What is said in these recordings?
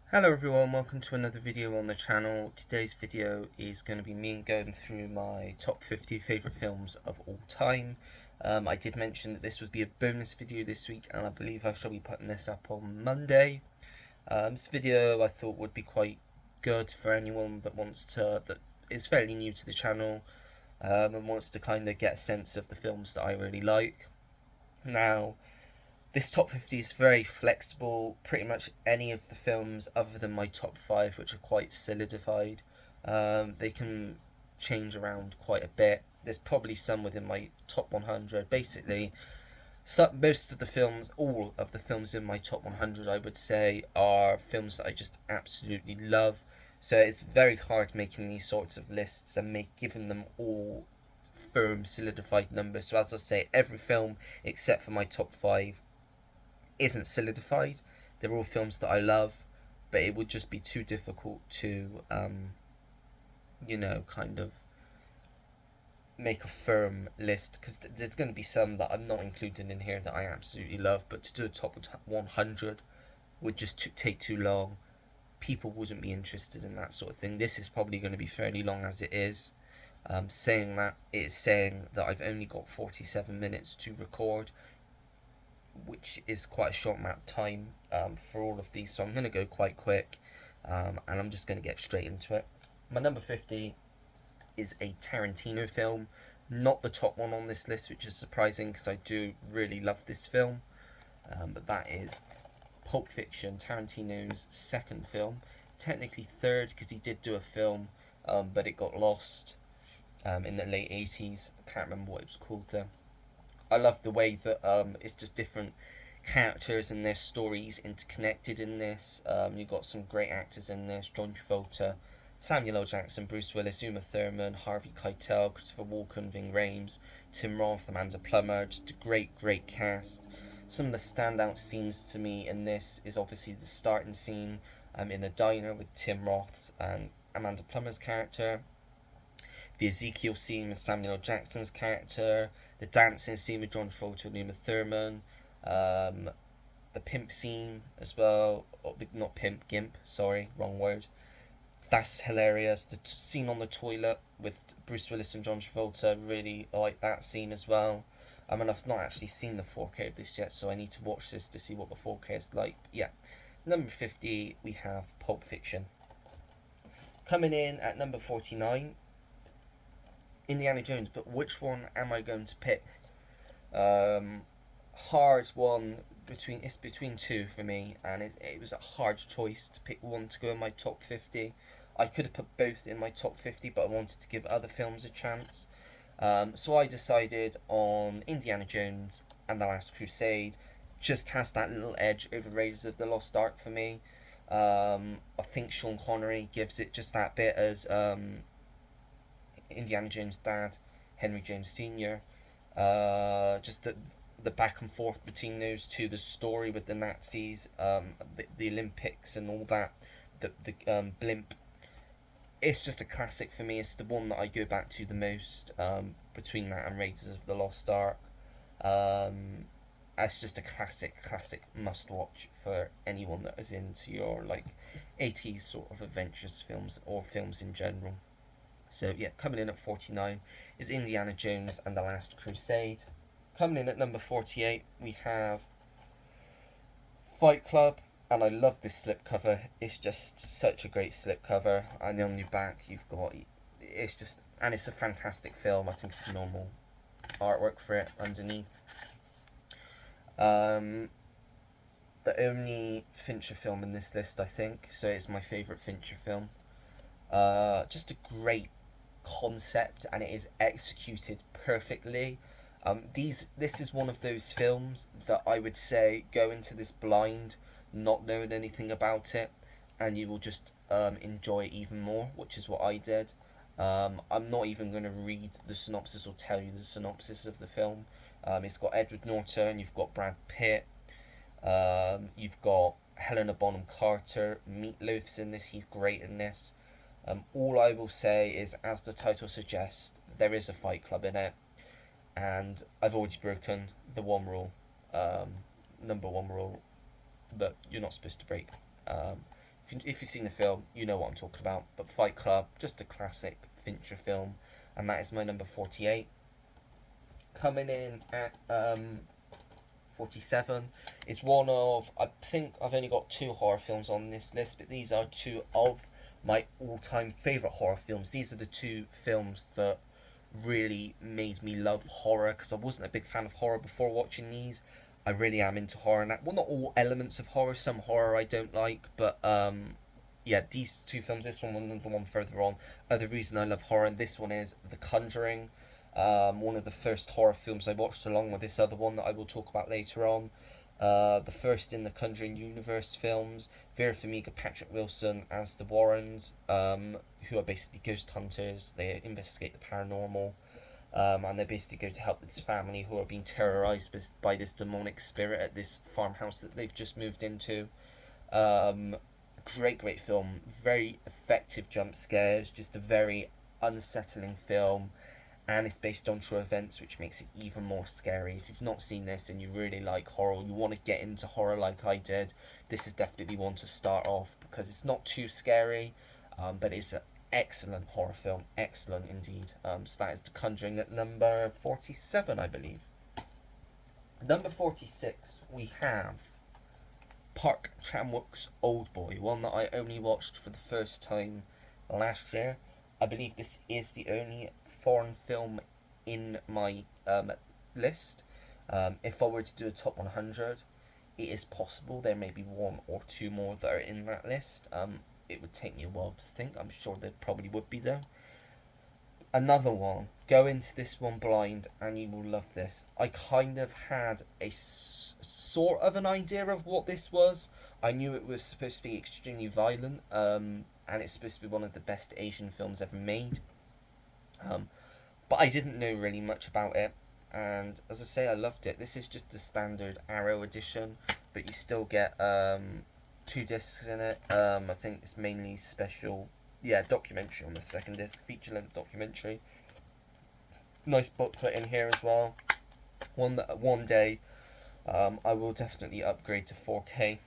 Hello everyone, welcome to another video on the channel. Today's video is going to be me going through my top 50 favourite films of all time. I did mention that this would be a bonus video this week, and I believe I shall be putting this up on Monday. This video I thought would be quite good for anyone that is fairly new to the channel, and wants to kind of get a sense of the films that I really like. Now, this top 50 is very flexible. Pretty much any of the films other than my top 5, which are quite solidified, they can change around quite a bit. There's probably some within my top 100. Basically, most of the films, all of the films in my top 100, I would say, are films that I just absolutely love. So it's very hard making these sorts of lists and giving them all firm, solidified numbers. So as I say, every film except for my top 5 isn't solidified. They're all films that I love, but it would just be too difficult to, kind of make a firm list, because there's going to be some that I'm not including in here that I absolutely love, but to do a top 100 would just take too long. People wouldn't be interested in that sort of thing. This is probably going to be fairly long as it is. Saying that, it is saying that I've only got 47 minutes to record, which is quite a short amount of time for all of these, so I'm going to go quite quick, and I'm just going to get straight into it. My number 50 is a Tarantino film, not the top one on this list, which is surprising because I do really love this film, but that is Pulp Fiction, Tarantino's second film. Technically third because he did do a film, but it got lost in the late 80s. I can't remember what it was called though. I love the way that it's just different characters and their stories interconnected in this. You've got some great actors in this: John Travolta, Samuel L. Jackson, Bruce Willis, Uma Thurman, Harvey Keitel, Christopher Walken, Ving Rhames, Tim Roth, Amanda Plummer. Just a great cast. Some of the standout scenes to me in this is obviously the starting scene in the diner with Tim Roth and Amanda Plummer's character, the Ezekiel scene with Samuel L. Jackson's character, the dancing scene with John Travolta and Uma Thurman, um, the pimp scene as well. Not pimp, gimp. Sorry, wrong word. That's hilarious. The scene on the toilet with Bruce Willis and John Travolta, really like that scene as well. And I've not actually seen the 4K of this yet, so I need to watch this to see what the 4K is like. But yeah, number 50, we have Pulp Fiction. Coming in at number 49, Indiana Jones. But which one am I going to pick? Um, Hard one. It's between two for me, and it was a hard choice to pick one to go in my top 50. I could have put both in my top 50, but I wanted to give other films a chance. So I decided on Indiana Jones and The Last Crusade. Just has that little edge over Raiders of the Lost Ark for me. I think Sean Connery gives it just that bit as Indiana Jones' dad, Henry James Sr. Just the back and forth between those two, the story with the Nazis, the Olympics and all that, the blimp. It's just a classic for me. It's the one that I go back to the most, between that and Raiders of the Lost Ark. Um, it's just a classic must watch for anyone that is into your like 80s sort of adventures films or films in general. So yeah, coming in at 49 is Indiana Jones and the Last Crusade. Coming in at number 48, we have Fight Club, and I love this slipcover. It's just such a great slipcover, and on your back you've got, it's just, and it's a fantastic film. I think it's normal artwork for it underneath. The only Fincher film in this list, I think, so it's my favourite Fincher film. Just a great concept, and it is executed perfectly. This is one of those films that I would say go into this blind, not knowing anything about it, and you will just enjoy it even more, which is what I did. I'm not even going to read the synopsis or tell you the synopsis of the film. It's got Edward Norton, you've got Brad Pitt, you've got Helena Bonham Carter, Meatloaf's in this, he's great in this. All I will say is, as the title suggests, there is a fight club in it, and I've already broken the one rule, number one rule that you're not supposed to break. If you've seen the film, you know what I'm talking about. But Fight Club, just a classic Fincher film, and that is my number 48. Coming in at 47 is one of, I think I've only got two horror films on this list, but these are two of my all-time favourite horror films. These are the two films that really made me love horror, because I wasn't a big fan of horror before watching these. I really am into horror now. Well, not all elements of horror. Some horror I don't like, but yeah, these two films, this one and the one further on, are the reason I love horror. And this one is The Conjuring, one of the first horror films I watched, along with this other one that I will talk about later on. The first in the Conjuring universe films. Vera Farmiga, Patrick Wilson as the Warrens, who are basically ghost hunters. They investigate the paranormal, and they basically go to help this family who are being terrorized by this demonic spirit at this farmhouse that they've just moved into. Um, great film. Very effective jump scares. Just a very unsettling film, and it's based on true events, which makes it even more scary. If you've not seen this and you really like horror, you want to get into horror like I did, this is definitely one to start off, because it's not too scary, but it's an excellent horror film, excellent indeed. So that is The Conjuring at number 47, I believe. Number 46, we have Park Chan-wook's Oldboy, one that I only watched for the first time last year. I believe this is the only foreign film in my list. If I were to do a top 100, it is possible there may be one or two more that are in that list. It would take me a while to think. I'm sure there probably would be, though. Another one. Go into this one blind and you will love this. I kind of had a sort of an idea of what this was. I knew it was supposed to be extremely violent, and it's supposed to be one of the best Asian films ever made. But I didn't know really much about it, and as I say, I loved it. This is just the standard Arrow edition, but you still get two discs in it. I think it's mainly special, yeah, documentary on the second disc, feature length documentary. Nice booklet in here as well. One that one day I will definitely upgrade to 4K,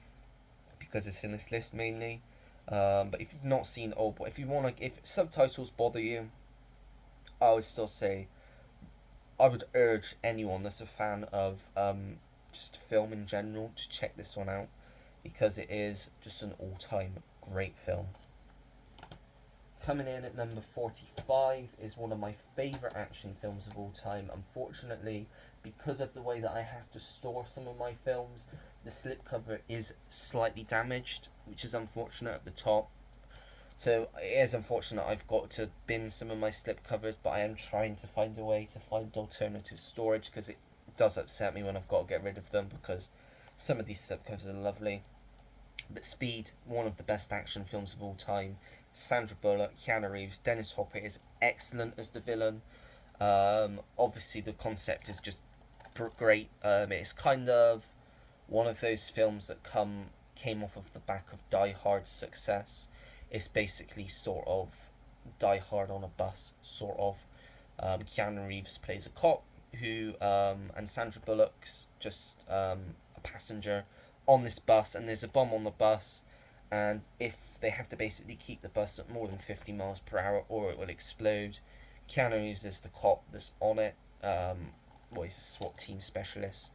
because it's in this list mainly. But if you've not seen Oldboy, if you want to, if subtitles bother you, I would still say I would urge anyone that's a fan of just film in general to check this one out, because it is just an all-time great film. Coming in at number 45 is one of my favourite action films of all time. Unfortunately, because of the way that I have to store some of my films, the slipcover is slightly damaged, which is unfortunate at the top. So it is unfortunate I've got to bin some of my slipcovers, but I am trying to find a way to find alternative storage, because it does upset me when I've got to get rid of them, because some of these slipcovers are lovely. But Speed, one of the best action films of all time. Sandra Bullock, Keanu Reeves, Dennis Hopper is excellent as the villain. Obviously, the concept is just great. It's kind of one of those films that came off of the back of Die Hard's success. It's basically sort of Die Hard on a bus, sort of. Keanu Reeves plays a cop who, and Sandra Bullock's just a passenger on this bus, and there's a bomb on the bus, and if they have to basically keep the bus at more than 50 miles per hour or it will explode. Keanu Reeves is the cop that's on it. He's a SWAT team specialist.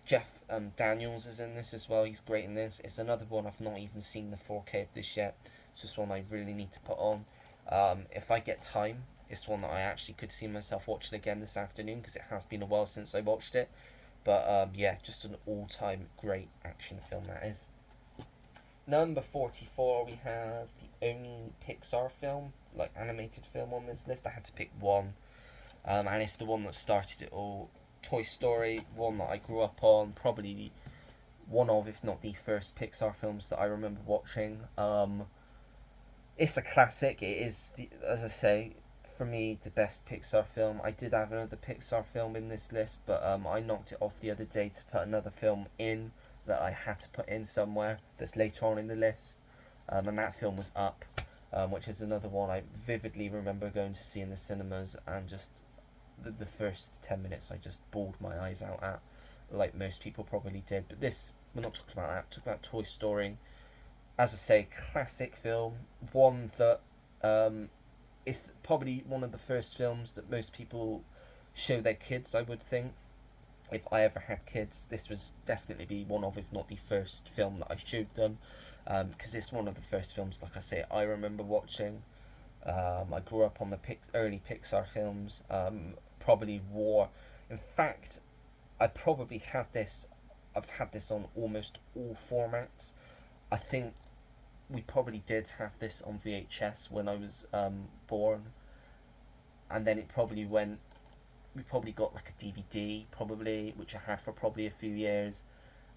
Jeff Daniels is in this as well. He's great in this. It's another one I've not even seen the 4K of this yet. It's just one I really need to put on. If I get time, it's one that I actually could see myself watching again this afternoon, because it has been a while since I watched it. But yeah, just an all-time great action film that is. Number 44, we have the only Pixar film, like animated film on this list. I had to pick one, and it's the one that started it all. Toy Story, one that I grew up on, probably one of, if not the first Pixar films that I remember watching. It's a classic. It is, as I say, for me, the best Pixar film. I did have another Pixar film in this list, but I knocked it off the other day to put another film in that I had to put in somewhere that's later on in the list, and that film was Up, which is another one I vividly remember going to see in the cinemas, and just the first 10 minutes I just bawled my eyes out at, like most people probably did. But this, we're not talking about that, we're talking about Toy Story. as I say, classic film. One that is probably one of the first films that most people show their kids, I would think. If I ever had kids, this was definitely be one of, if not the first film that I showed them. Because it's one of the first films, like I say, I remember watching. I grew up on the early Pixar films. Probably wore. In fact, I probably had this. I've had this on almost all formats. I think we probably did have this on VHS when I was born, and then it probably went. We probably got like a DVD, probably, which I had for probably a few years,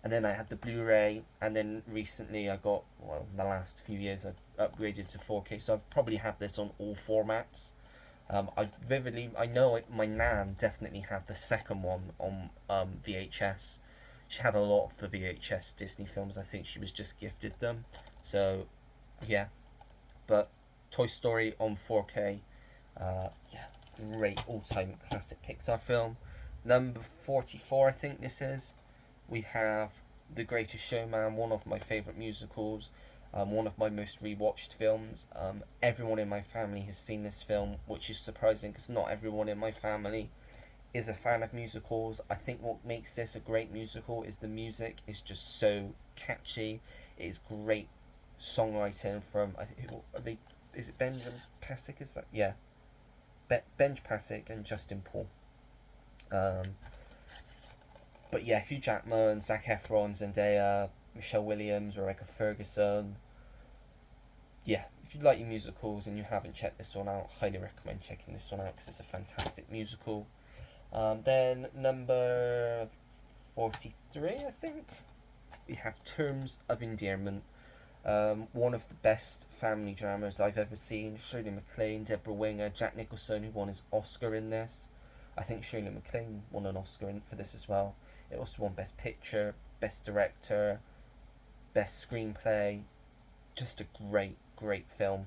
and then I had the Blu-ray, and then recently I got, well, in the last few years I upgraded to 4K, so I've probably had this on all formats. I know my nan definitely had the second one on VHS. She had a lot of the VHS Disney films. I think she was just gifted them. So, yeah. But Toy Story on 4K, yeah, great all-time classic Pixar film. Number 44, I think this is. We have The Greatest Showman, one of my favourite musicals, one of my most rewatched films. Everyone in my family has seen this film, which is surprising because not everyone in my family is a fan of musicals. I think what makes this a great musical is the music is just so catchy. It is great songwriting from, I think, are they, is it Benjamin Pasek? Is that, yeah, Benj Pasek and Justin Paul. Um, but yeah, Hugh Jackman, Zac Efron, Zendaya, Michelle Williams, Rebecca Ferguson. Yeah, if you like your musicals and you haven't checked this one out, highly recommend checking this one out because it's a fantastic musical. Then number 43, I think, we have Terms of Endearment. One of the best family dramas I've ever seen. Shirley MacLaine, Deborah Winger, Jack Nicholson, who won his Oscar in this. I think Shirley MacLaine won an Oscar for this as well. It also won Best Picture, Best Director, Best Screenplay. Just a great, great film.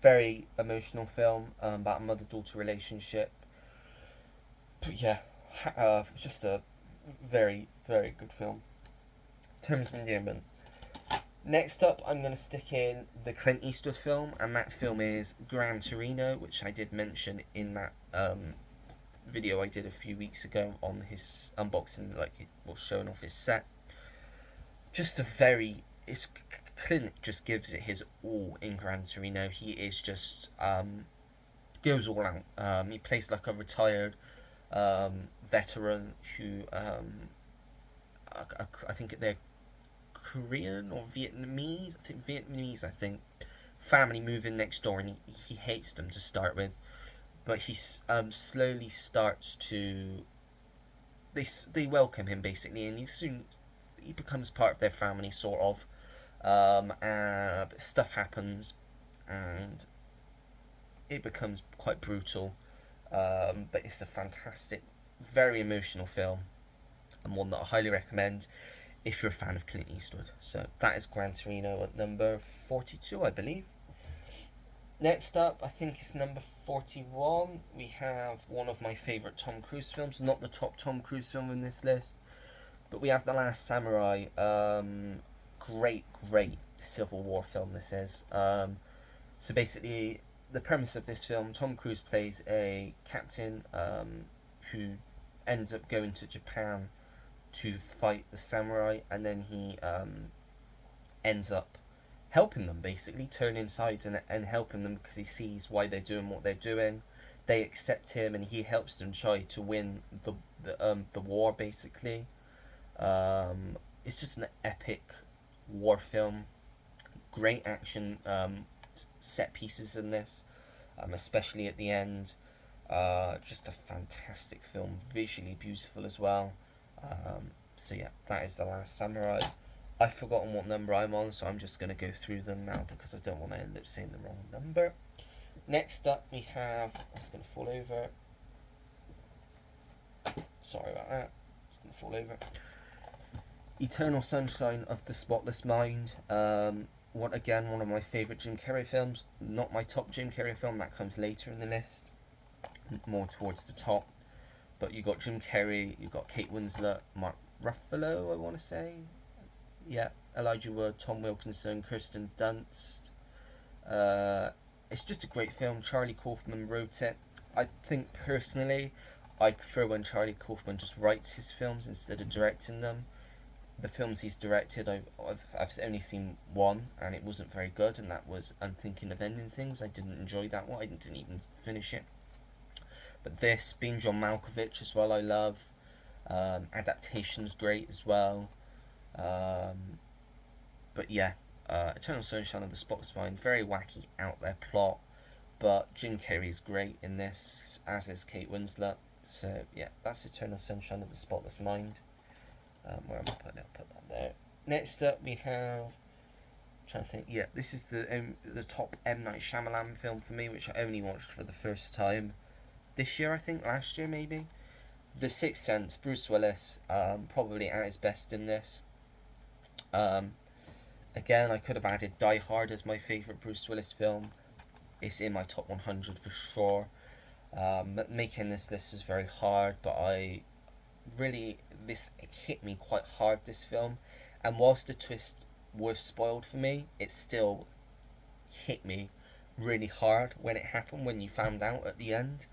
Very emotional film about a mother-daughter relationship. But yeah, just a very, very good film. Terms of Endearment. Next up, I'm going to stick in the Clint Eastwood film, and that film is Gran Torino, which I did mention in that video I did a few weeks ago on his unboxing, like it was showing off his set. Just a very, it's Clint just gives it his all in Gran Torino. He is just goes all out. He plays like a retired veteran who I think they're Korean or Vietnamese. I think Vietnamese. I think family moving next door, and he hates them to start with, but he slowly starts to. They welcome him basically, and he becomes part of their family sort of. And stuff happens, and it becomes quite brutal. But it's a fantastic, very emotional film, and one that I highly recommend if you're a fan of Clint Eastwood. So that is Gran Torino at number 42, I believe. Next up, I think it's number 41. We have one of my favourite Tom Cruise films. Not the top Tom Cruise film in this list, but we have The Last Samurai. Great, great Civil War film this is. So basically, the premise of this film, Tom Cruise plays a captain who ends up going to Japan to fight the samurai, and then he ends up helping them, basically turning sides and helping them because he sees why they're doing what they're doing. They accept him, and he helps them try to win the war. Basically, it's just an epic war film. Great action set pieces in this, especially at the end. Just a fantastic film, visually beautiful as well. So yeah, that is The Last Samurai. I've forgotten what number I'm on, so I'm just going to go through them now because I don't want to end up saying the wrong number. Next up we have, that's going to fall over. Sorry about that. It's going to fall over. Eternal Sunshine of the Spotless Mind. One of my favourite Jim Carrey films. Not my top Jim Carrey film, that comes later in the list. More towards the top. But you got Jim Carrey, you got Kate Winslet, Mark Ruffalo, I want to say. Yeah, Elijah Wood, Tom Wilkinson, Kirsten Dunst. Uh, it's just a great film. Charlie Kaufman wrote it. I think personally, I prefer when Charlie Kaufman just writes his films instead of directing them. The films he's directed, I've only seen one, and it wasn't very good, and that was Unthinking of Ending Things. I didn't enjoy that one. I didn't even finish it. But this, being John Malkovich as well, I love. Adaptation's great as well. Um, but yeah, Eternal Sunshine of the Spotless Mind, very wacky, out there plot. But Jim Carrey is great in this, as is Kate Winslet. So yeah, that's Eternal Sunshine of the Spotless Mind. Where am I putting it? I'll put that there. Next up, we have. I'm trying to think. Yeah, this is the top M Night Shyamalan film for me, which I only watched for the first time this year. I think last year maybe. The Sixth Sense. Bruce Willis, probably at his best in this. Um, Again, I could have added Die Hard as my favorite Bruce Willis film. It's in my top 100 for sure. Making this list was very hard, but this hit me quite hard, this film. And whilst the twist was spoiled for me, it still hit me really hard when it happened, when you found out at the end.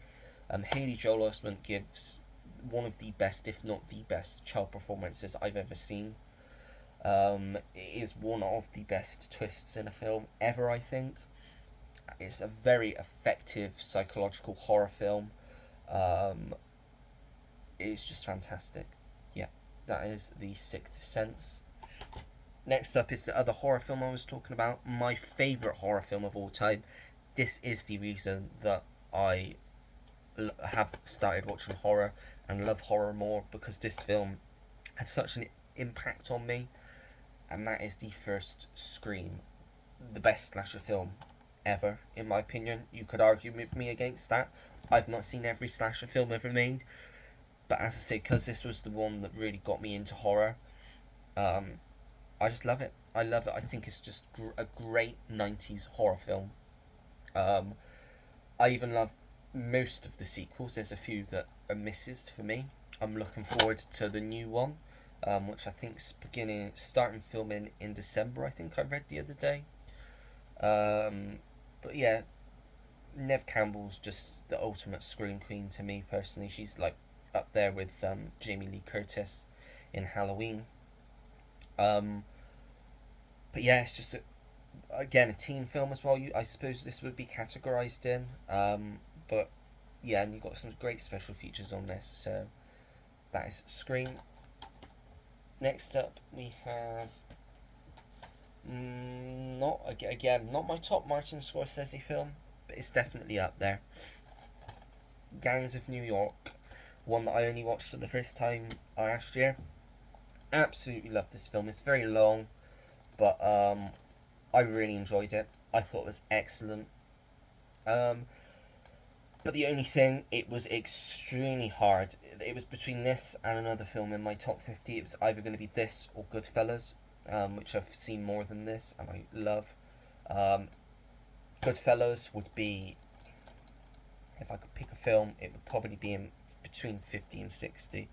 Haley Joel Osment gives one of the best, if not the best, child performances I've ever seen. It is one of the best twists in a film ever, I think. It's a very effective psychological horror film. Um, it's just fantastic. Yeah, that is The Sixth Sense. Next up is the other horror film I was talking about. My favourite horror film of all time. This is the reason that I have started watching horror and love horror more, because this film had such an impact on me, and that is the first Scream, the best slasher film ever, in my opinion. You could argue with me against that. I've not seen every slasher film ever made, but as I say, because this was the one that really got me into horror, um, I just love it. I love it. I think it's just a great 90s horror film. Um, I even love most of the sequels. There's a few that are misses for me. I'm looking forward to the new one, which I think's starting filming in December. I think I read the other day. But yeah, Nev Campbell's just the ultimate scream queen to me personally. She's like up there with Jamie Lee Curtis in Halloween. Um, but yeah, it's just again a teen film as well. I suppose this would be categorized in. But yeah, and you've got some great special features on this. So that is Scream. Next up, we have not again not my top Martin Scorsese film, but it's definitely up there. Gangs of New York, one that I only watched for the first time last year. Absolutely love this film. It's very long, but I really enjoyed it. I thought it was excellent. Um, but the only thing, it was extremely hard. It was between this and another film in my top 50. It was either going to be this or Goodfellas, which I've seen more than this and I love. Um, Goodfellas would be, if I could pick a film, it would probably be in between 50 and 60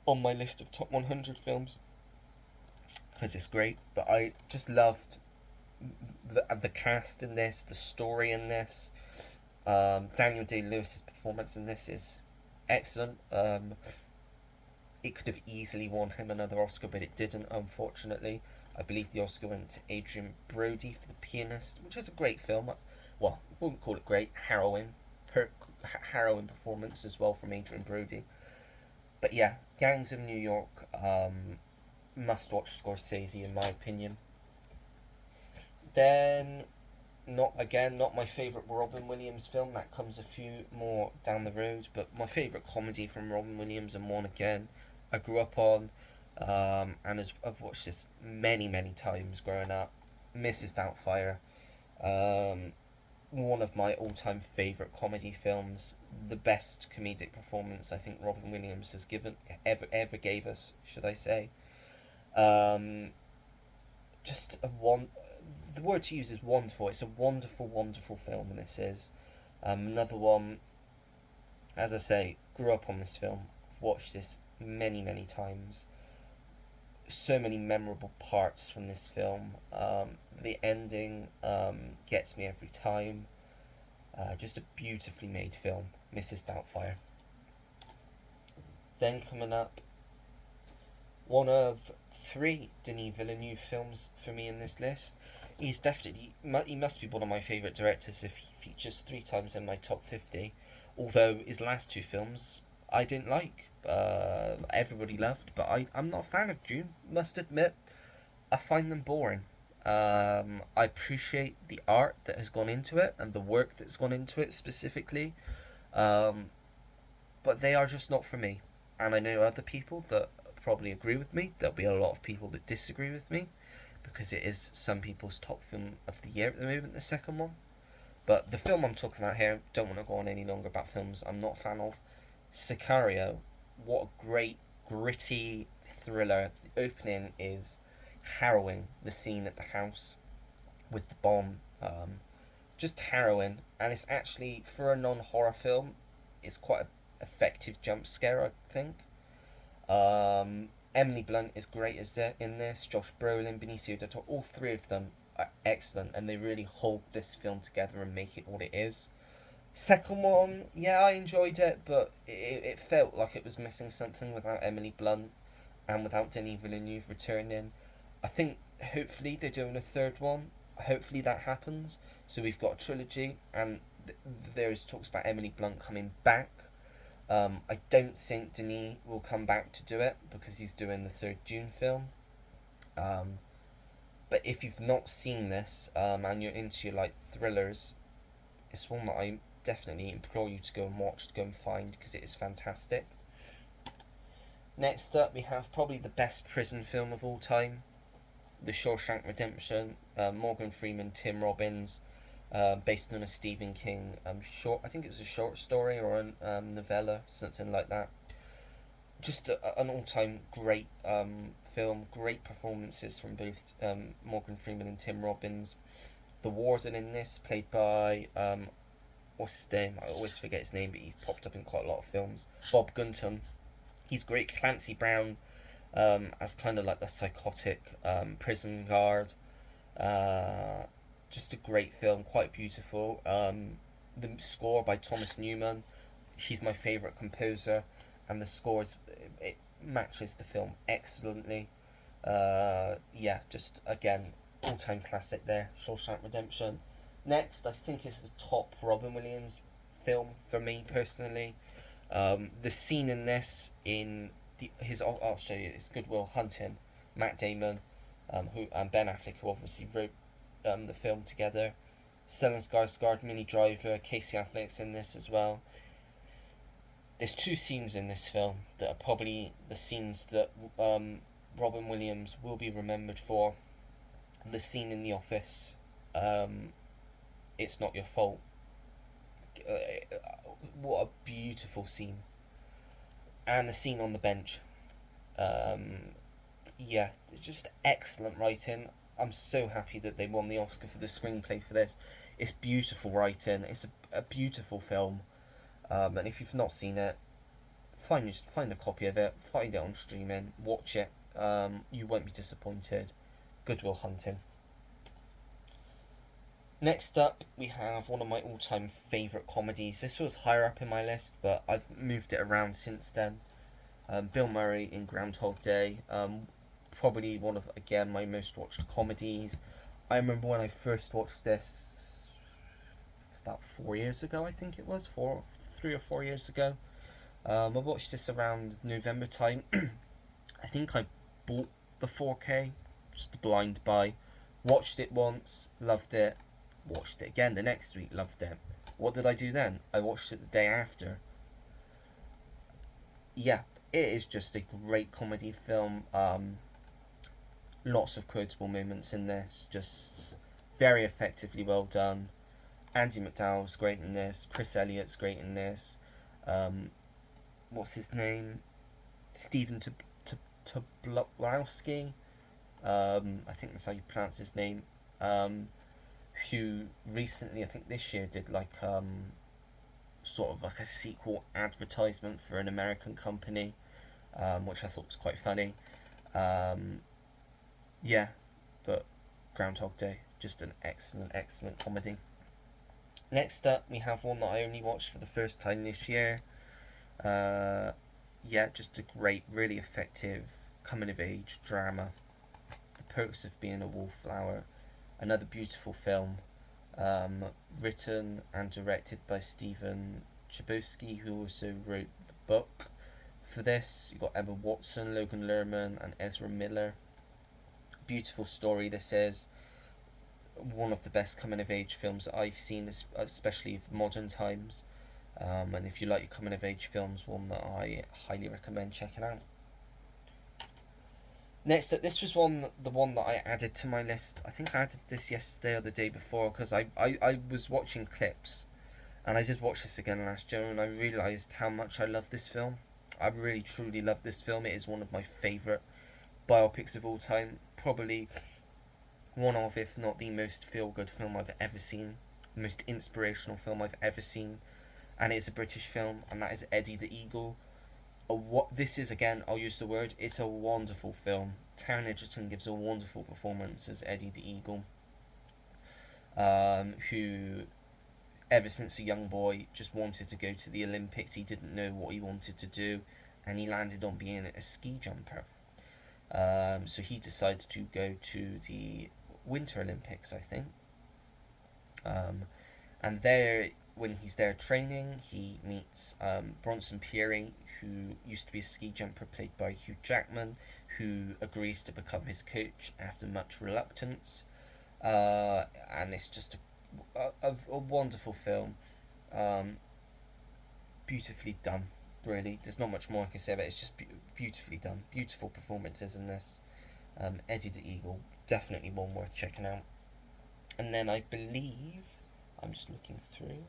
on my list of top 100 films, because it's great. But I just loved the cast in this, the story in this. Daniel Day-Lewis's performance in this is excellent. It could have easily won him another Oscar, but it didn't, unfortunately. I believe the Oscar went to Adrien Brody for The Pianist, which is a great film. Well, I wouldn't call it great. Harrowing performance as well from Adrien Brody. But yeah, Gangs of New York, must watch Scorsese in my opinion. Then, not my favourite Robin Williams film. That comes a few more down the road. But my favourite comedy from Robin Williams, and one again I grew up on, and I've watched this many times growing up. Mrs. Doubtfire, one of my all-time favourite comedy films. The best comedic performance I think Robin Williams has ever gave us, should I say. Um, just a one. The word to use is wonderful. It's a wonderful film, and this is another one. As I say, grew up on this film. I've watched this many times. so many memorable parts from this film. The ending gets me every time. Just a beautifully made film, Mrs. Doubtfire. Then coming up, one of three Denis Villeneuve films for me in this list. He's definitely he must be one of my favourite directors if he features three times in my top 50. Although his last two films I didn't like. Everybody loved, but I'm not a fan of Dune. Must admit, I find them boring. I appreciate the art that has gone into it and the work that's gone into it specifically, um, but they are just not for me. And I know other people that probably agree with me. There'll be a lot of people that disagree with me because it is some people's top film of the year at the moment, the second one. But the film I'm talking about here, don't want to go on any longer about films I'm not a fan of. Sicario, what a great, gritty thriller. The opening is harrowing. The scene at the house with the bomb, just harrowing. And it's actually, for a non horror film, it's quite an effective jump scare, I think. Emily Blunt is great as in this. Josh Brolin, Benicio del Toro, all three of them are excellent, and they really hold this film together and make it what it is. Second one, yeah, I enjoyed it, but it felt like it was missing something without Emily Blunt and without Denis Villeneuve returning. I think hopefully they're doing a third one. Hopefully that happens. So we've got a trilogy, and there is talks about Emily Blunt coming back. I don't think Denis will come back to do it because he's doing the third Dune film. Um, but if you've not seen this and you're into like thrillers, it's one that I definitely implore you to go and watch, to go and find because it is fantastic. Next up, we have probably the best prison film of all time, The Shawshank Redemption. Morgan Freeman, Tim Robbins, based on a Stephen King short. I think it was a short story or a novella, something like that. Just an all-time great film. Great performances from both Morgan Freeman and Tim Robbins. The warden in this, played by what's his name? I always forget his name, but he's popped up in quite a lot of films. Bob Gunton. He's great. Clancy Brown as kind of like the psychotic prison guard. Uh, just a great film, quite beautiful. The score by Thomas Newman. He's my favourite composer, and the score it matches the film excellently. Yeah, just again all time classic there. Shawshank Redemption. Next, I think is the top Robin Williams film for me personally. The scene in this in his I'll show you. It's Good Will Hunting. Matt Damon, who and Ben Affleck, who obviously wrote the film together. Stellan Skarsgård, Minnie Driver, Casey Affleck's in this as well. There's two scenes in this film that are probably the scenes that Robin Williams will be remembered for. The scene in the office, It's Not Your Fault. What a beautiful scene. And the scene on the bench. Yeah, just excellent writing. I'm so happy that they won the Oscar for the screenplay for this. It's beautiful writing. It's a beautiful film. And if you've not seen it, find a copy of it. Find it on streaming. Watch it. You won't be disappointed. Good Will Hunting. Next up, we have one of my all-time favourite comedies. This was higher up in my list, but I've moved it around since then. Bill Murray in Groundhog Day. Probably one of, again, my most watched comedies. I remember when I first watched this about 4 years ago, I think it was, 3 or 4 years ago. I watched this around November time. I think I bought the 4K, just a blind buy. Watched it once, loved it. Watched it again the next week, loved it. What did I do then? I watched it the day after. Yeah, it is just a great comedy film. Lots of quotable moments in this, just very effectively well done. Andy McDowell's great in this. Chris Elliott's great in this. What's his name? Stephen Tobolowsky. I think that's how you pronounce his name. Who recently, I think this year, did like sort of like a sequel advertisement for an American company, which I thought was quite funny. Um, yeah, but Groundhog Day, just an excellent, excellent comedy. Next up, we have one that I only watched for the first time this year. Uh, yeah, just a great, really effective coming of age drama. The Perks of Being a Wallflower. Another beautiful film, um, written and directed by Stephen Chbosky, who also wrote the book for this. You've got Emma Watson, Logan Lerman, and Ezra Miller. Beautiful story this is. One of the best coming of age films that I've seen, especially of modern times. And if you like your coming of age films, one that I highly recommend checking out. Next up, this was the one that I added to my list. I think I added this yesterday or the day before because I was watching clips, and I did watch this again last year, and I realised how much I love this film. I really truly love this film. It is one of my favourite biopics of all time. Probably one of, if not the most feel good film I've ever seen. The most inspirational film I've ever seen. And it's a British film, and that is Eddie the Eagle. What this is, again, I'll use the word, it's a wonderful film. Taron Egerton gives a wonderful performance as Eddie the Eagle, who, ever since a young boy, just wanted to go to the Olympics. He didn't know what he wanted to do, and he landed on being a ski jumper. So he decides to go to the Winter Olympics, I think. And there, when he's there training, he meets Bronson Pierry, who used to be a ski jumper played by Hugh Jackman, who agrees to become his coach after much reluctance. And it's just a wonderful film. Um, Beautifully done, really. There's not much more I can say about it. It's just beautifully done. Beautiful performances in this. Eddie the Eagle, definitely one worth checking out. And then I believe, I'm just looking through.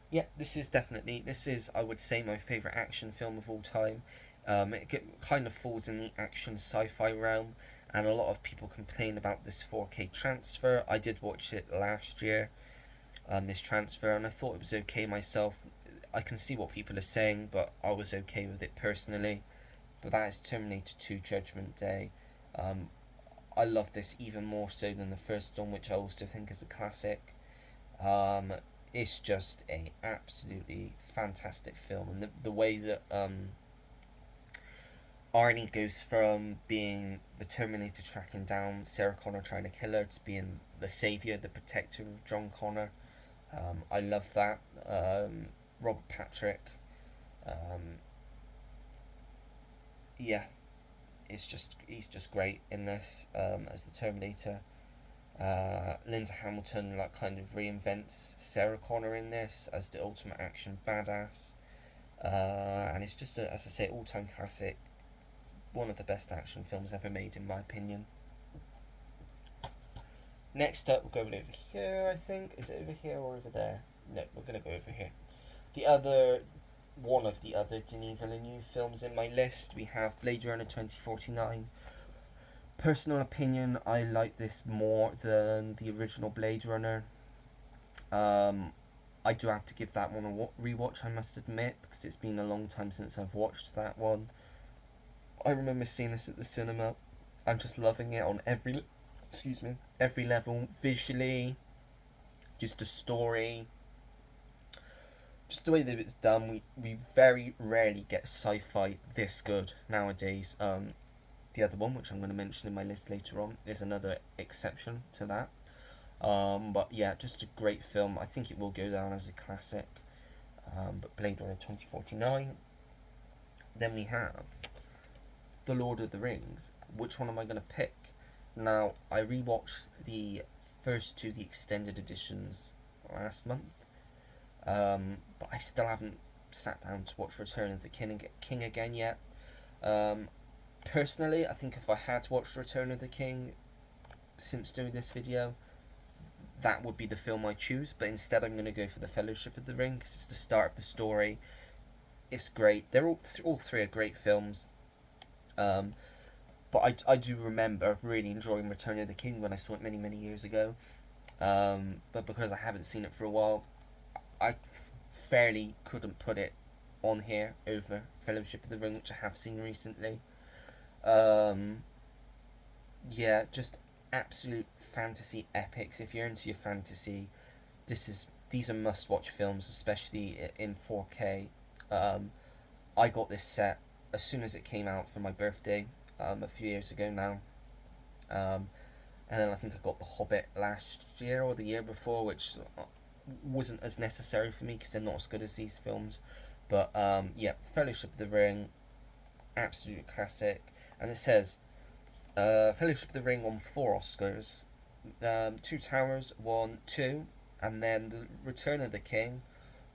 Yeah, this is, I would say, my favourite action film of all time. Kind of falls in the action sci-fi realm, and a lot of people complain about this 4K transfer. I did watch it last year, this transfer, and I thought it was okay myself. I can see what people are saying, but I was okay with it personally. But that is Terminator 2 Judgment Day. Um, I love this even more so than the first one, which I also think is a classic. Um, it's just a absolutely fantastic film, and the way that Arnie goes from being the Terminator tracking down Sarah Connor trying to kill her to being the savior, the protector of John Connor. I love that. Robert Patrick. Um, yeah, he's just great in this as the Terminator. Linda Hamilton like kind of reinvents Sarah Connor in this as the ultimate action badass, and it's just as I say, all time classic. One of the best action films ever made, in my opinion. Next up, we're going over here. I think is it over here or over there? No, we're gonna go over here. The other one of the other Denis Villeneuve films in my list, we have Blade Runner 2049. Personal opinion, I like this more than the original Blade Runner. Um, I do have to give that one a rewatch, I must admit, because it's been a long time since I've watched that one. I remember seeing this at the cinema and just loving it on every level, visually, just the story, just the way that it's done. We very rarely get sci-fi this good nowadays. The other one, which I'm going to mention in my list later on, is another exception to that. But yeah, just a great film. I think it will go down as a classic. But Blade Runner 2049. Then we have The Lord of the Rings. Which one am I going to pick? Now, I rewatched the first two, the extended editions, last month. But I still haven't sat down to watch Return of the King again yet. Personally, I think if I had watched Return of the King since doing this video, that would be the film I choose. But instead, I'm going to go for The Fellowship of the Ring because it's the start of the story. It's great. They're all three are great films. But I do remember really enjoying Return of the King when I saw it many, many years ago. But because I haven't seen it for a while, I fairly couldn't put it on here over Fellowship of the Ring, which I have seen recently. Um, yeah, just absolute fantasy epics. If you're into your fantasy, these are must-watch films, especially in 4K. Um, I got this set as soon as it came out for my birthday, a few years ago now. Um, and then I think I got The Hobbit last year or the year before, which wasn't as necessary for me because they're not as good as these films. But yeah, Fellowship of the Ring, absolute classic. And it says Fellowship of the Ring won 4 Oscars. Two Towers won 2, and then The Return of the King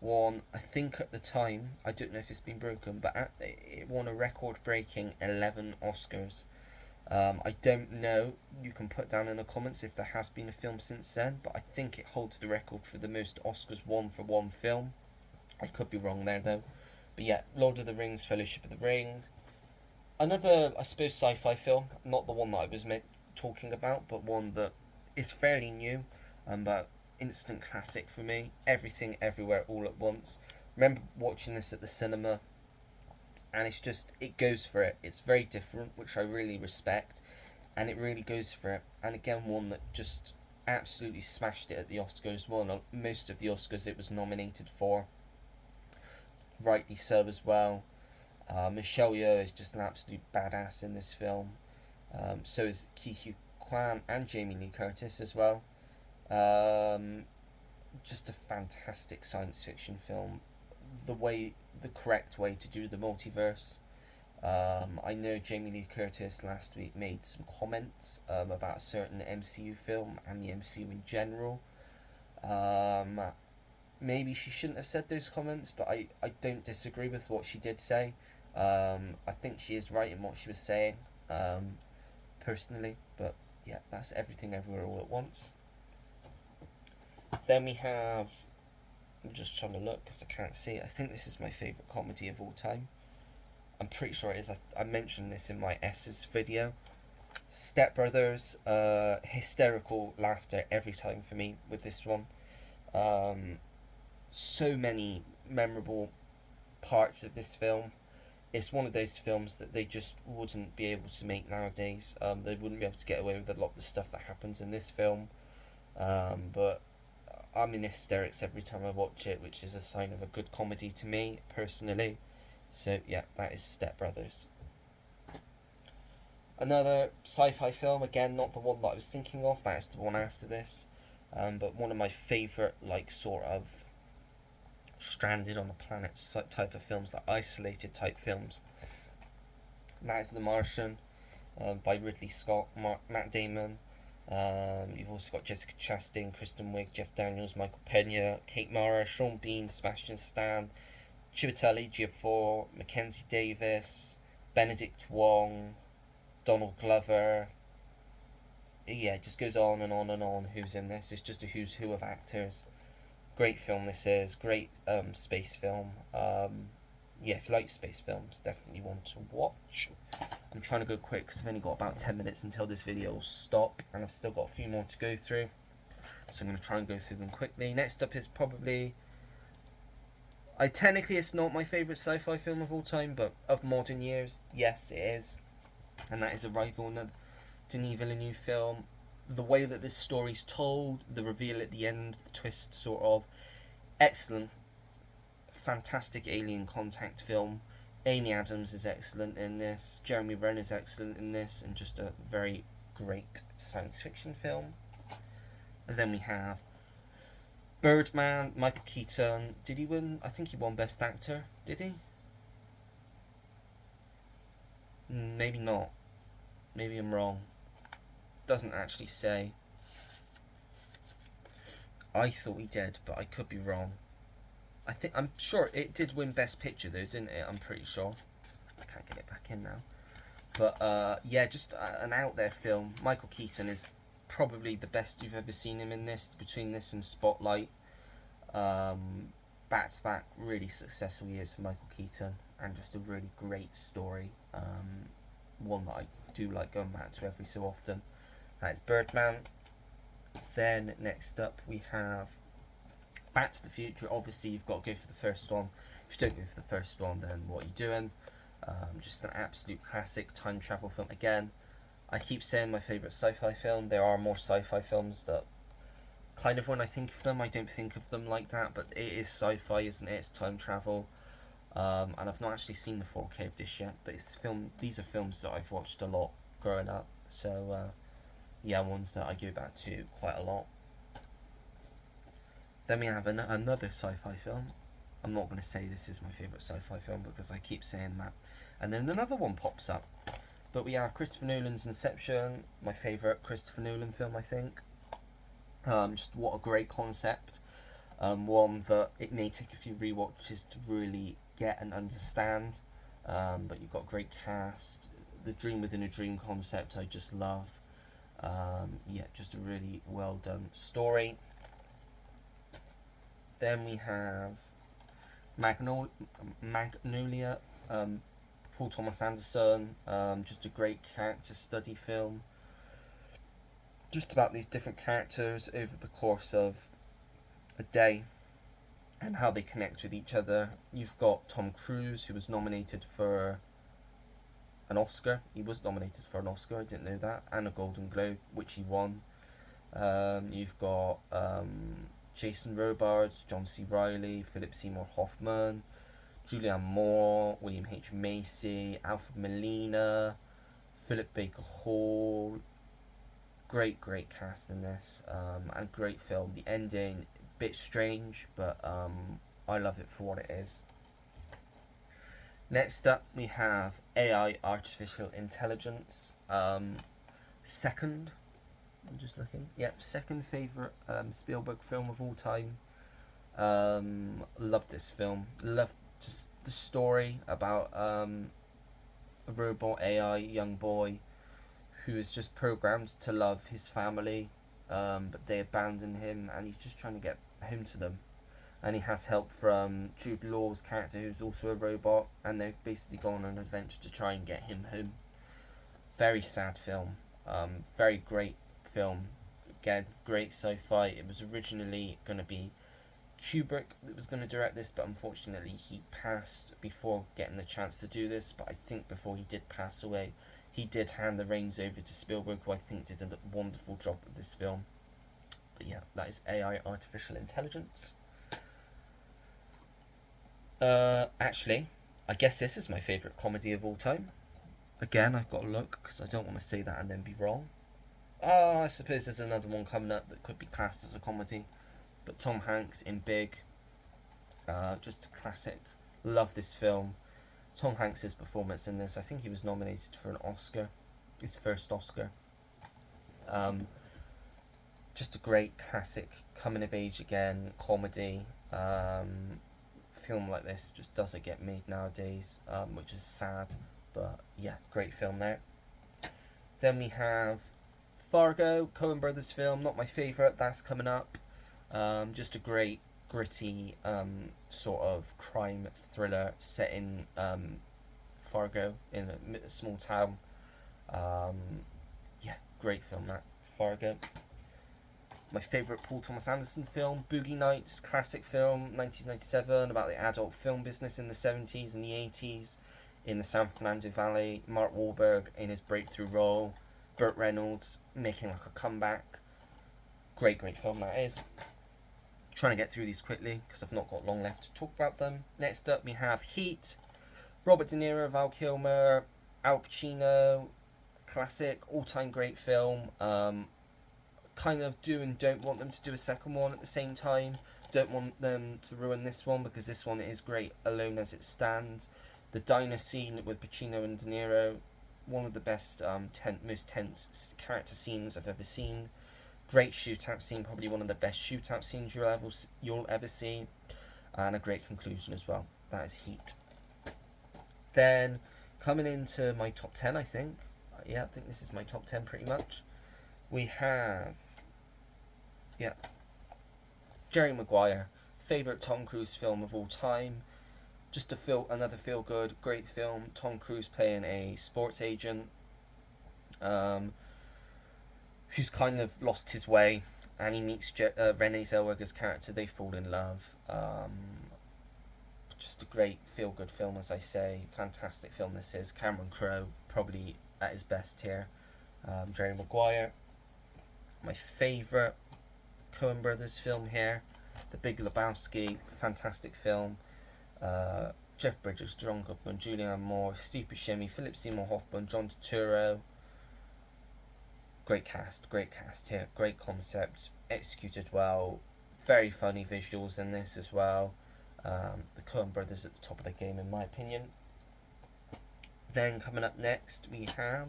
won, I think at the time, I don't know if it's been broken, but it won a record-breaking 11 Oscars. I don't know, you can put down in the comments if there has been a film since then, but I think it holds the record for the most Oscars won for one film. I could be wrong there though. But yeah, Lord of the Rings, Fellowship of the Rings. Another, I suppose, sci-fi film, not the one that I was talking about, but one that is fairly new, but instant classic for me. Everything, Everywhere, All at Once. Remember watching this at the cinema, and it goes for it. It's very different, which I really respect, and it really goes for it. And again, one that just absolutely smashed it at the Oscars. Won most of the Oscars it was nominated for, rightly so as well. Michelle Yeoh is just an absolute badass in this film. So is Ke Huy Quan and Jamie Lee Curtis as well. Just a fantastic science fiction film. The correct way to do the multiverse. I know Jamie Lee Curtis last week made some comments about a certain MCU film and the MCU in general. Maybe she shouldn't have said those comments, but I don't disagree with what she did say. I think she is right in what she was saying, personally. But yeah, that's Everything Everywhere All at Once. Then we have, I'm just trying to look because I can't see it. I think this is my favourite comedy of all time. I'm pretty sure it is. I mentioned this in my S's video. Step Brothers, hysterical laughter every time for me with this one. So many memorable parts of this film. It's one of those films that they just wouldn't be able to make nowadays. They wouldn't be able to get away with a lot of the stuff that happens in this film. But I'm in hysterics every time I watch it, which is a sign of a good comedy to me, personally. So yeah, that is Step Brothers. Another sci-fi film, again, not the one that I was thinking of, that is the one after this. But one of my favourite, sort of stranded on a planet type of films, like isolated type films. And that is The Martian, by Ridley Scott, Matt Damon. You've also got Jessica Chastain, Kristen Wiig, Jeff Daniels, Michael Pena, Kate Mara, Sean Bean, Sebastian Stan, Chiwetel Ejiofor, Mackenzie Davis, Benedict Wong, Donald Glover. Yeah, it just goes on and on and on who's in this. It's just a who's who of actors. Great film this is. Great space film. Yeah, if you like space films, definitely one to watch. I'm trying to go quick because I've only got about 10 minutes until this video will stop, and I've still got a few more to go through. So I'm going to try and go through them quickly. Next up is probably... technically it's not my favourite sci-fi film of all time, but of modern years, yes it is. And that is Arrival, another Denis Villeneuve film. The way that this story's told, the reveal at the end, the twist, sort of, excellent. Fantastic alien contact film. Amy Adams is excellent in this. Jeremy Renner is excellent in this, and just a very great science fiction film. And then we have Birdman, Michael Keaton. Did he win? I think he won Best Actor. Did he? Maybe not. Maybe I'm wrong. Doesn't actually say. I thought he did, but I could be wrong. I'm sure it did win Best Picture though, didn't it? I'm pretty sure. I can't get it back in now. But yeah, just an out there film. Michael Keaton is probably the best you've ever seen him in this. Between this and Spotlight, back to back really successful years for Michael Keaton, and just a really great story. One that I do like going back to every so often. That is Birdman. Then next up we have Back to the Future. Obviously you've got to go for the first one. If you don't go for the first one, then what are you doing? Just an absolute classic time travel film. Again, I keep saying my favourite sci-fi film. There are more sci-fi films that kind of, when I think of them, I don't think of them like that, but it is sci-fi, isn't it? It's time travel. And I've not actually seen the 4K of this yet, but these are films that I've watched a lot growing up. So yeah, ones that I go back to quite a lot. Then we have another sci-fi film. I'm not going to say this is my favourite sci-fi film because I keep saying that. And then another one pops up. But we have Christopher Nolan's Inception, my favourite Christopher Nolan film, I think. Just what a great concept. One that it may take a few rewatches to really get and understand. But you've got a great cast. The dream within a dream concept I just love. Yeah, just a really well done story. Then we have Magnolia, Paul Thomas Anderson, just a great character study film. Just about these different characters over the course of a day and how they connect with each other. You've got Tom Cruise, who was nominated for an Oscar. He was nominated for an Oscar, I didn't know that, and a Golden Globe, which he won. You've got Jason Robards, John C. Reilly, Philip Seymour Hoffman, Julianne Moore, William H. Macy, Alfred Molina, Philip Baker Hall. Great cast in this, and great film. The ending, a bit strange, but I love it for what it is. Next up, we have AI, artificial intelligence. Second, I'm just looking. Yep, second favourite Spielberg film of all time. Love this film. Love just the story about a robot AI young boy who is just programmed to love his family, but they abandon him, and he's just trying to get home to them. And he has help from Jude Law's character, who's also a robot, and they've basically gone on an adventure to try and get him home. Very sad film. Very great film. Again, great sci-fi. It was originally going to be Kubrick that was going to direct this, but unfortunately he passed before getting the chance to do this. But I think before he did pass away, he did hand the reins over to Spielberg, who I think did a wonderful job with this film. But yeah, that is AI, artificial intelligence. Actually, I guess this is my favourite comedy of all time. Again, I've got to look because I don't want to say that and then be wrong. I suppose there's another one coming up that could be classed as a comedy. But Tom Hanks in Big, just a classic. Love this film. Tom Hanks' performance in this, I think he was nominated for an Oscar, his first Oscar. Just a great classic coming of age again comedy. Film like this just doesn't get made nowadays, which is sad, but yeah, great film there. Then we have Fargo, Coen Brothers film, not my favourite, that's coming up. Just a great gritty sort of crime thriller set in Fargo, in a small town. Yeah, great film that, Fargo. My favourite Paul Thomas Anderson film, Boogie Nights, classic film, 1997, about the adult film business in the 70s and the 80s in the San Fernando Valley. Mark Wahlberg in his breakthrough role, Burt Reynolds making like a comeback. Great film that is. Trying to get through these quickly because I've not got long left to talk about them. Next up we have Heat, Robert De Niro, Val Kilmer, Al Pacino, classic, all-time great film. Kind of do and don't want them to do a second one at the same time. Don't want them to ruin this one because this one is great alone as it stands. The diner scene with Pacino and De Niro, one of the best, most tense character scenes I've ever seen. Great shootout scene, probably one of the best shootout scenes you'll ever see, and a great conclusion as well. That is Heat. Then coming into my top 10, I think. Yeah, I think this is my top 10 pretty much. We have, Jerry Maguire, favourite Tom Cruise film of all time. Just another feel-good, great film. Tom Cruise playing a sports agent who's kind of lost his way, and he meets Renee Zellweger's character. They fall in love. just a great feel-good film, as I say. Fantastic film this is. Cameron Crowe, probably at his best here. Jerry Maguire. My favourite Coen Brothers film here, The Big Lebowski, fantastic film. Jeff Bridges, John Goodman, Julianne Moore, Steve Buscemi, Philip Seymour Hoffman, John Turturro. Great cast here, great concept, executed well, very funny visuals in this as well. The Coen Brothers at the top of the game in my opinion. Then coming up next we have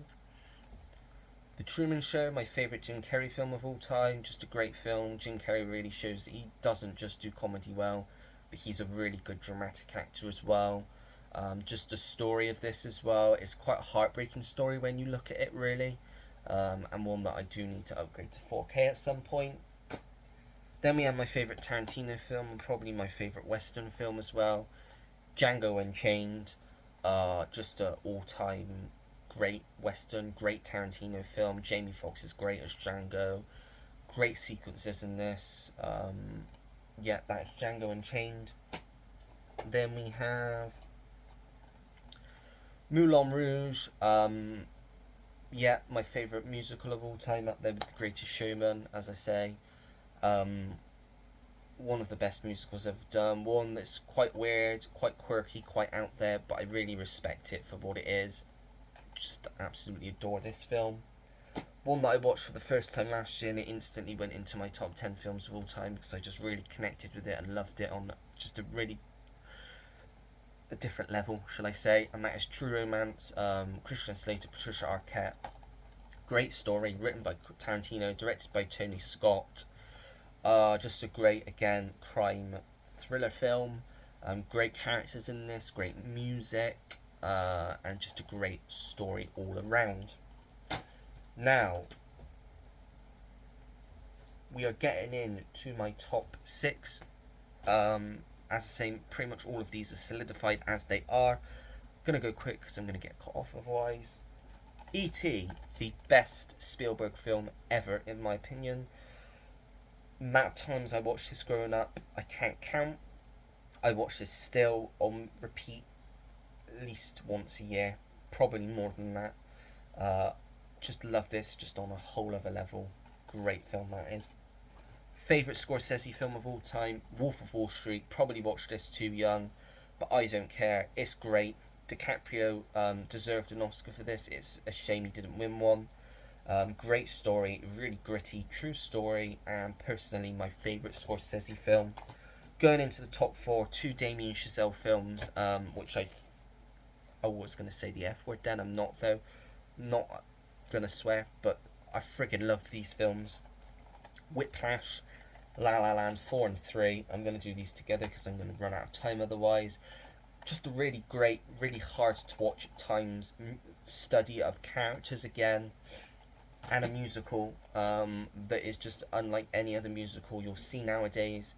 The Truman Show, my favourite Jim Carrey film of all time. Just a great film. Jim Carrey really shows that he doesn't just do comedy well, but he's a really good dramatic actor as well. Just the story of this as well, it's quite a heartbreaking story when you look at it really. And one that I do need to upgrade to 4K at some point. Then we have my favourite Tarantino film, and probably my favourite Western film as well, Django Unchained. Just an all-time great Western, great Tarantino film. Jamie Foxx is great as Django. Great sequences in this. Yeah, that's Django Unchained. Then we have Moulin Rouge. Yeah, my favourite musical of all time, up there with The Greatest Showman, as I say. One of the best musicals ever done. One that's quite weird, quite quirky, quite out there, but I really respect it for what it is. Just absolutely adore this film. One that I watched for the first time last year, and it instantly went into my top 10 films of all time because I just really connected with it and loved it on just a different level, shall I say, and that is True Romance. Christian Slater, Patricia Arquette. Great story, written by Tarantino, directed by Tony Scott. Just a great, again, crime thriller film. Great characters in this, great music, and just a great story all around. Now, we are getting into my top 6. As I say, pretty much all of these are solidified as they are. I'm going to go quick because I'm going to get cut off otherwise. E.T., the best Spielberg film ever, in my opinion. Amount of times I watched this growing up, I can't count. I watch this still on repeat at least once a year, probably more than that. Just love this, just on a whole other level. Great film that is. Favourite Scorsese film of all time, Wolf of Wall Street. Probably watched this too young, but I don't care. It's great. DiCaprio deserved an Oscar for this. It's a shame he didn't win one. Great story, really gritty, true story, and personally my favourite Scorsese film. Going into the top 4, 2 Damien Chazelle films, which I was going to say the F word then, I'm not though. Not going to swear, but I friggin' love these films. Whiplash, La La Land 4 and 3. I'm going to do these together because I'm going to run out of time otherwise. Just a really great, really hard to watch at times study of characters again, and a musical that is just unlike any other musical you'll see nowadays.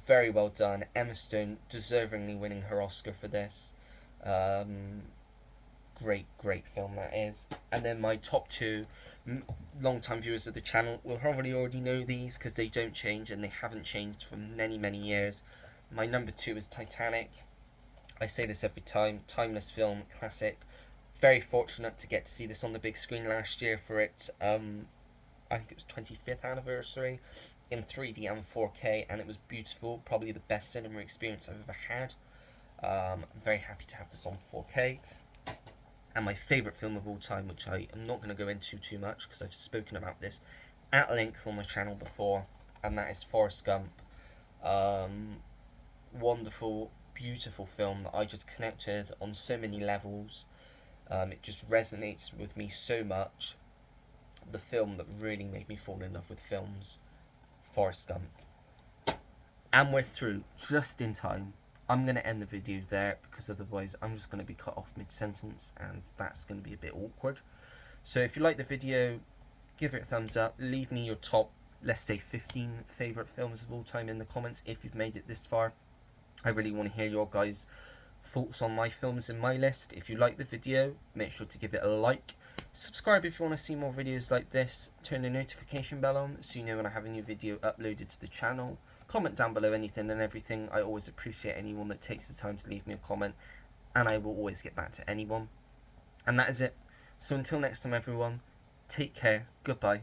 Very well done. Emma Stone deservingly winning her Oscar for this. Great film that is. And then my top 2, long-time viewers of the channel will probably already know these because they don't change, and they haven't changed for many years. My number 2 is Titanic. I say this every time, timeless film, classic. Very fortunate to get to see this on the big screen last year for its, I think it was 25th anniversary, in 3D and 4K, and it was beautiful, probably the best cinema experience I've ever had. I'm very happy to have this on 4K. And my favourite film of all time, which I am not going to go into too much because I've spoken about this at length on my channel before, and that is Forrest Gump. Wonderful, beautiful film that I just connected on so many levels. It just resonates with me so much. The film that really made me fall in love with films, Forrest Gump. And we're through just in time. I'm going to end the video there because otherwise I'm just going to be cut off mid-sentence and that's going to be a bit awkward. So if you like the video, give it a thumbs up. Leave me your top, let's say 15 favourite films of all time in the comments if you've made it this far. I really want to hear your guys' thoughts on my films in my list. If you like the video, make sure to give it a like. Subscribe if you want to see more videos like this. Turn the notification bell on so you know when I have a new video uploaded to the channel. comment down below anything and everything. I always appreciate anyone that takes the time to leave me a comment, and I will always get back to anyone. And that is it. So until next time, everyone, take care, goodbye,